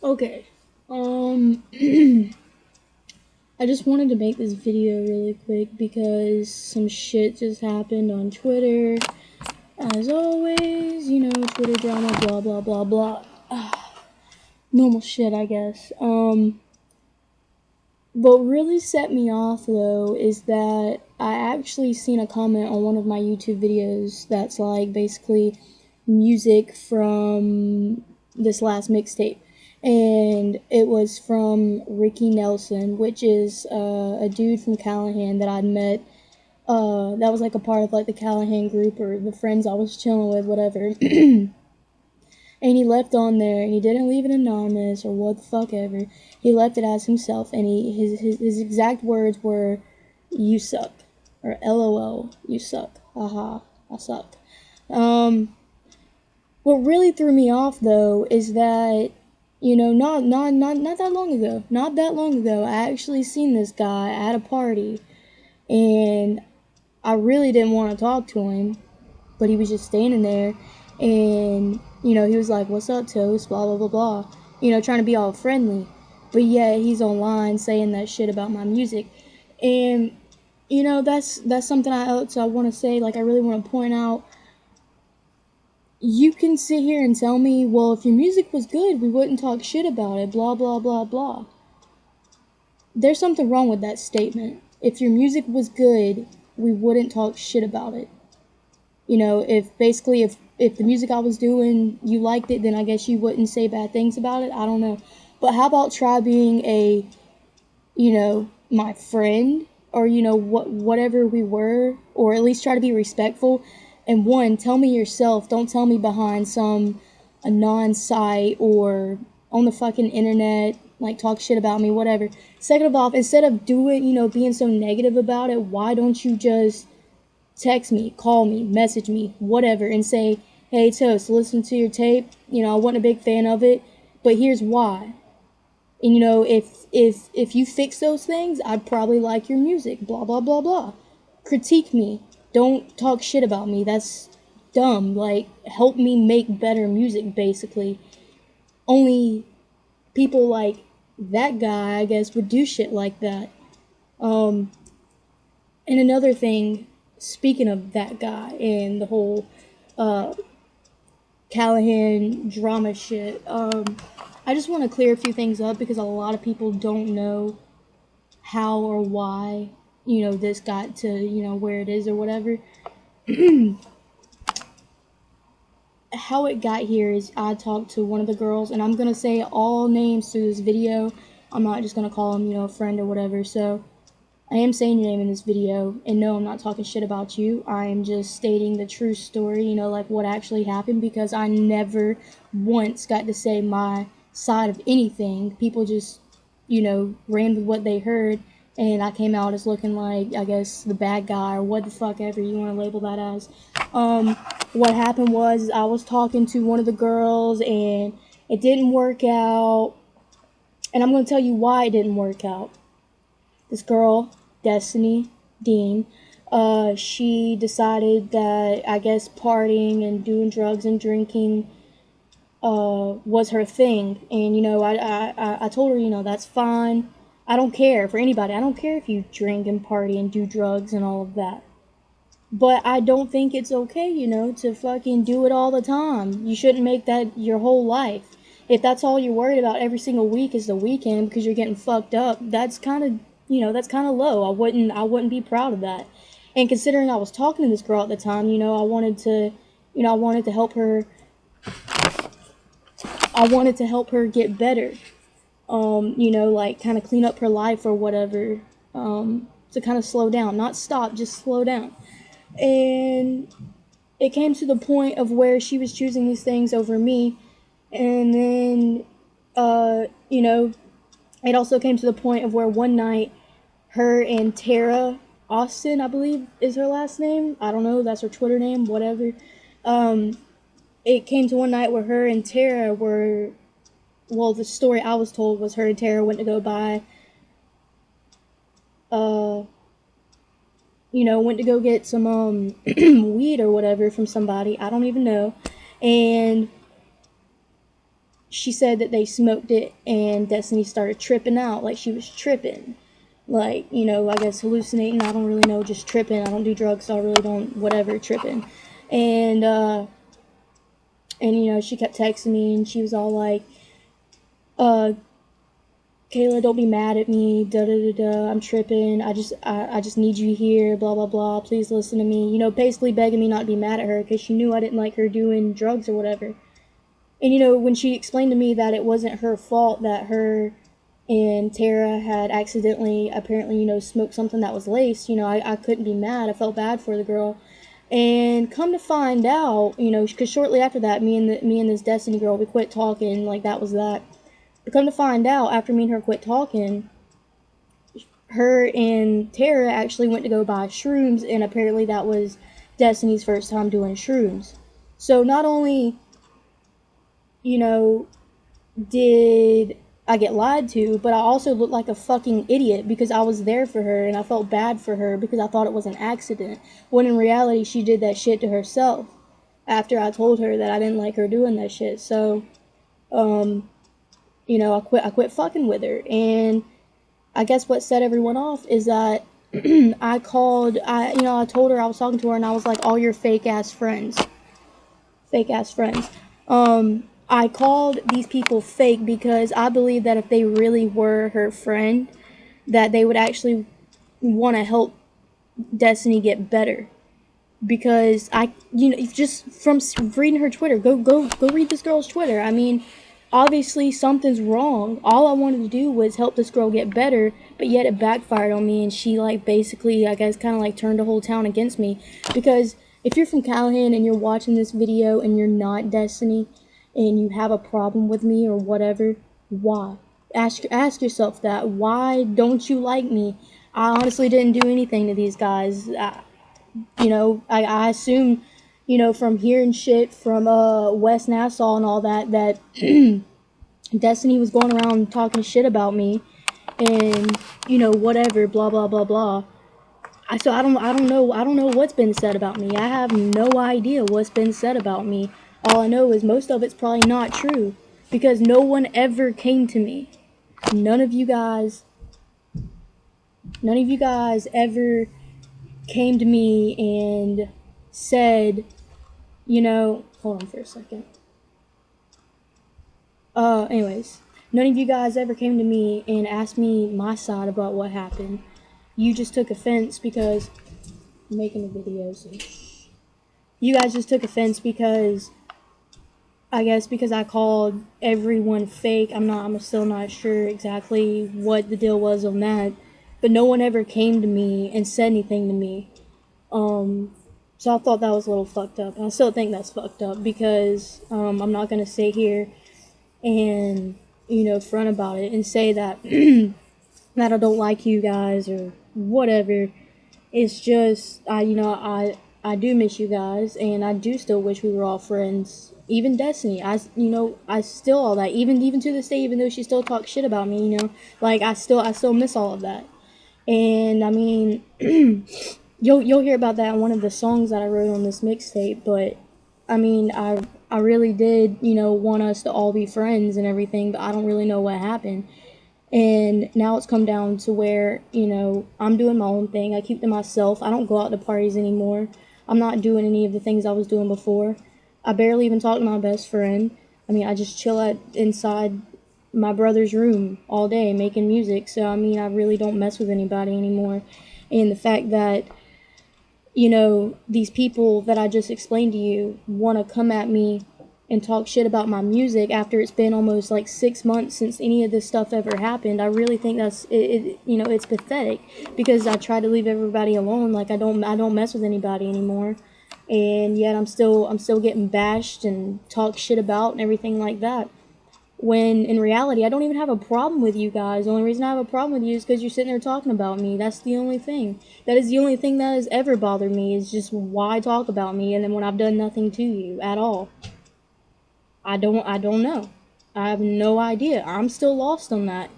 Okay. I just wanted to make this video really quick because some shit just happened on Twitter. As always, Twitter drama, blah blah blah blah. Normal shit, I guess. What really set me off though is that I actually seen a comment on one of my YouTube videos that's like basically music from this last mixtape. And it was from Ricky Nelson, which is a dude from Callahan that I'd met. That was like a part of like the Callahan group or the friends I was chilling with, whatever. And he left on there, and he didn't leave it anonymous or what the fuck ever. He left it as himself, and his exact words were, "You suck," or "LOL, you suck, haha, I suck." Um, what really threw me off though is that not that long ago, I actually seen this guy at a party, and I really didn't want to talk to him, but he was just standing there, and he was like, "What's up, Toast?" Blah blah blah blah. Trying to be all friendly, but yet he's online saying that shit about my music, and that's something I want to say. Like, I really want to point out. You can sit here and tell me, well, if your music was good, we wouldn't talk shit about it. Blah blah blah blah. There's something wrong with that statement. If your music was good, we wouldn't talk shit about it. If the music I was doing, you liked it, then I guess you wouldn't say bad things about it. I don't know. But how about try being my friend, or whatever we were, or at least try to be respectful. And one, tell me yourself. Don't tell me behind some a non-site or on the fucking internet, like talk shit about me, whatever. Second of all, instead of being so negative about it, why don't you just text me, call me, message me, whatever, and say, "Hey, Toast, listen to your tape. I wasn't a big fan of it, but here's why." And if you fix those things, I'd probably like your music. Blah blah blah blah. Critique me. Don't talk shit about me. That's dumb. Like, help me make better music, basically. Only people like that guy, I guess, would do shit like that. Um, and another thing, speaking of that guy and the whole uh, Callahan drama shit, I just want to clear a few things up because a lot of people don't know how or why this got to where it is or whatever. How it got here is I talked to one of the girls, and I'm gonna say all names through this video. I'm not just gonna call them a friend or whatever. So I am saying your name in this video, and no, I'm not talking shit about you. I am just stating the true story, like what actually happened, because I never once got to say my side of anything. People just, ran with what they heard, and I came out as looking like, I guess, the bad guy or what the fuck ever you want to label that as. What happened was I was talking to one of the girls, and it didn't work out, and I'm going to tell you why it didn't work out. This girl, Destiny Dean, she decided that, I guess, partying and doing drugs and drinking was her thing. And I told her, that's fine. I don't care for anybody. I don't care if you drink and party and do drugs and all of that. But I don't think it's okay, to fucking do it all the time. You shouldn't make that your whole life. If that's all you're worried about every single week is the weekend because you're getting fucked up, that's kind of, that's kind of low. I wouldn't be proud of that. And considering I was talking to this girl at the time, I wanted to help her. I wanted to help her get better. Like kind of clean up her life or whatever. To kind of slow down, not stop, just slow down. And it came to the point of where she was choosing these things over me, and then it also came to the point of where one night her and Tara Austin, I believe is her last name, I don't know, that's her Twitter name, whatever. um it came to one night where her and Tara were, well, the story I was told was her and Tara went to go buy uh went to go get some weed or whatever from somebody, I don't even know. And she said that they smoked it and Destiny started tripping out, like she was tripping. Like, you know, I guess hallucinating, I don't really know, just tripping. I don't do drugs, so I really don't, whatever, tripping. And you know, she kept texting me and she was all like, uh, Kayla, don't be mad at me, da da da da, I'm tripping, I just need you here, blah blah blah, please listen to me. You know, basically begging me not to be mad at her because she knew I didn't like her doing drugs or whatever. And you know, when she explained to me that it wasn't her fault that her and Tara had accidentally, apparently, you know, smoked something that was laced, you know, I couldn't be mad. I felt bad for the girl. And come to find out, you know, because shortly after that, me and this Destiny girl, we quit talking. Like, that was that. But come to find out, after me and her quit talking, her and Tara actually went to go buy shrooms, and apparently that was Destiny's first time doing shrooms. So not only, you know, did I get lied to, but I also looked like a fucking idiot because I was there for her and I felt bad for her because I thought it was an accident. When in reality, she did that shit to herself after I told her that I didn't like her doing that shit. So, you know, I quit fucking with her. And I guess what set everyone off is that I told her I was talking to her and I was like, all your fake ass friends. I called these people fake because I believe that if they really were her friend, that they would actually want to help Destiny get better. Because you know, just from reading her Twitter, go read this girl's Twitter. I mean, obviously something's wrong. All I wanted to do was help this girl get better, but yet it backfired on me, and she like basically, I guess, kind of like turned the whole town against me. Because if you're from Callahan and you're watching this video and you're not Destiny, and you have a problem with me or whatever, why? Ask yourself that. Why don't you like me? I honestly didn't do anything to these guys. You know, I assume, you know, from hearing shit from West Nassau and all that, that Destiny was going around talking shit about me and, you know, whatever, blah blah blah blah. So I don't know what's been said about me. I have no idea what's been said about me. All I know is most of it's probably not true because no one ever came to me. None of you guys ever came to me and said, you know, hold on for a second. Anyways, none of you guys ever came to me and asked me my side about what happened. You just took offense because I'm making a video, so you guys just took offense because I guess because I called everyone fake. I'm still not sure exactly what the deal was on that, but no one ever came to me and said anything to me. So I thought that was a little fucked up. And I still think that's fucked up because I'm not gonna sit here and, you know, front about it and say that that I don't like you guys or whatever. It's just I do miss you guys and I do still wish we were all friends. Even Destiny, I still all that. Even to this day, even though she still talks shit about me, you know, like I still miss all of that. And I mean, you'll hear about that in one of the songs that I wrote on this mixtape, but I mean, I really did, you know, want us to all be friends and everything, but I don't really know what happened. And now it's come down to where, you know, I'm doing my own thing. I keep to myself. I don't go out to parties anymore. I'm not doing any of the things I was doing before. I barely even talk to my best friend. I mean, I just chill inside my brother's room all day making music. So, I mean, I really don't mess with anybody anymore. And the fact that, you know, these people that I just explained to you want to come at me and talk shit about my music after it's been almost like 6 months since any of this stuff ever happened. I really think that's it, you know, it's pathetic because I try to leave everybody alone. Like I don't mess with anybody anymore. And yet I'm still getting bashed and talked shit about and everything like that. When in reality, I don't even have a problem with you guys. The only reason I have a problem with you is because you're sitting there talking about me. That's the only thing. That is the only thing that has ever bothered me is just why talk about me and then when I've done nothing to you at all. I don't know. I have no idea. I'm still lost on that.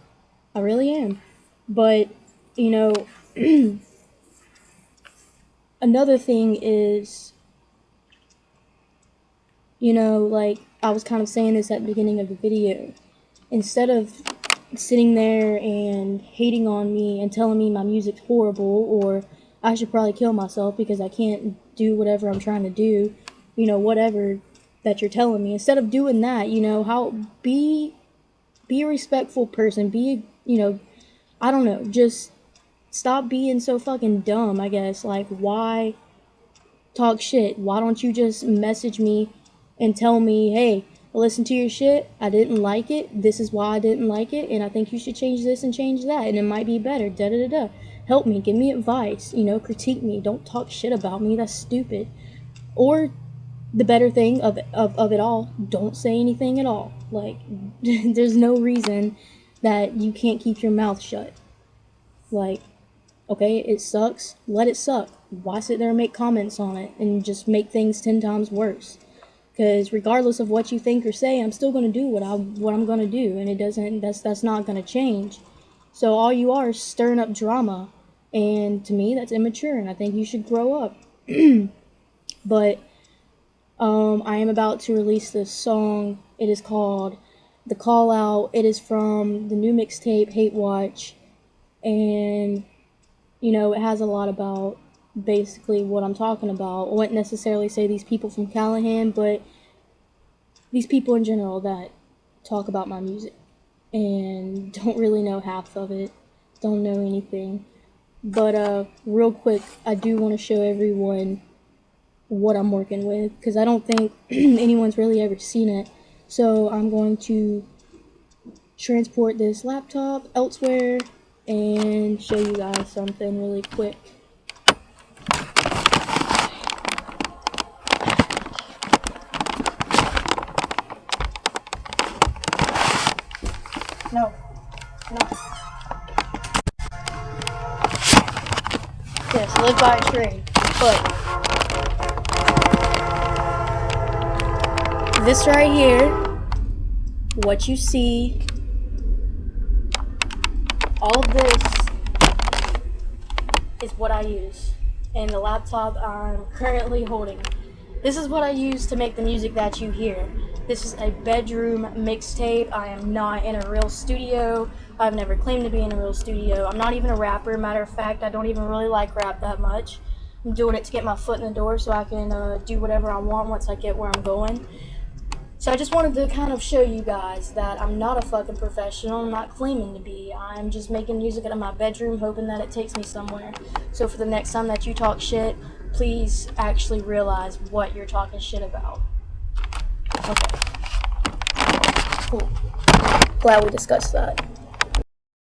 I really am. But, you know, another thing is, you know, like I was kind of saying this at the beginning of the video. Instead of sitting there and hating on me and telling me my music's horrible, or I should probably kill myself because I can't do whatever I'm trying to do, whatever that you're telling me. Instead of doing that, be a respectful person. I don't know, just stop being so fucking dumb, I guess. Like, why talk shit? Why don't you just message me and tell me, hey, listen to your shit, I didn't like it, this is why I didn't like it, and I think you should change this and change that, and it might be better, da-da-da-da. Help me, give me advice, critique me, don't talk shit about me, that's stupid. Or the better thing of it all, don't say anything at all. Like, there's no reason that you can't keep your mouth shut. Like, okay, it sucks, let it suck. Why sit there and make comments on it and just make things 10 times worse? Because regardless of what you think or say, I'm still gonna do what I'm gonna do, and that's not gonna change. So all you are is stirring up drama, and to me that's immature, and I think you should grow up. But I am about to release this song. It is called The Call Out. It is from the new mixtape Hate Watch, and it has a lot about basically what I'm talking about. I wouldn't necessarily say these people from Callahan, but these people in general that talk about my music and don't really know half of it, don't know anything. But real quick, I do want to show everyone what I'm working with, because I don't think anyone's really ever seen it. So I'm going to transport this laptop elsewhere and show you guys something really quick. No. Yes, live by a trade. But this right here, what you see, all of this is what I use. And the laptop I'm currently holding. This is what I use to make the music that you hear. This is a bedroom mixtape. I am not in a real studio. I've never claimed to be in a real studio. I'm not even a rapper. Matter of fact, I don't even really like rap that much. I'm doing it to get my foot in the door so I can do whatever I want once I get where I'm going. So I just wanted to kind of show you guys that I'm not a fucking professional. I'm not claiming to be. I'm just making music out of my bedroom, hoping that it takes me somewhere. So for the next time that you talk shit, please actually realize what you're talking shit about. Okay. Cool. Glad we discussed that.